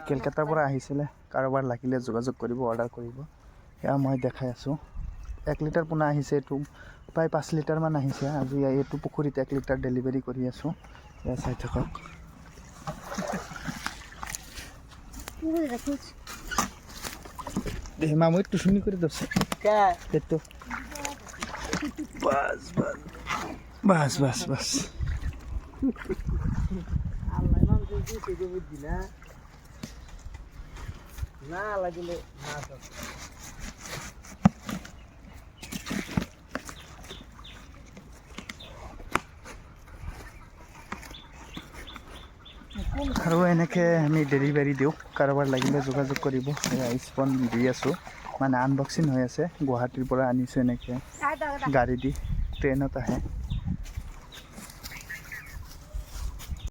কেলকাতাৰ পৰা আহিছিলে কাৰোবাৰ লাগিলে যোগাযোগ কৰিব অৰ্ডাৰ কৰিব এয়া মই দেখাই আছোঁ 1 লিটাৰ পোনা আহিছে এইটো প্ৰায় 5 লিটাৰমান আহিছে আজি এইটো পুখুৰীত 1 লিটাৰ ডেলিভাৰী কৰি আছোঁ এয়া চাই থাকক মামুই টুচুনি করে দছে তো বাস বাস বাস বাস বাস আল্লাহ নাম দিতে দেবে দিনা না লাগিলে না তো আৰু এনেকৈ আমি ডেলিভাৰী দিওঁ কাৰোবাৰ লাগিলে যোগাযোগ কৰিব স্পন দি আছোঁ মানে আনবক্সিং হৈ আছে গুৱাহাটীৰ পৰা আনিছোঁ এনেকৈ গাড়ী দি ট্ৰেইনত আহে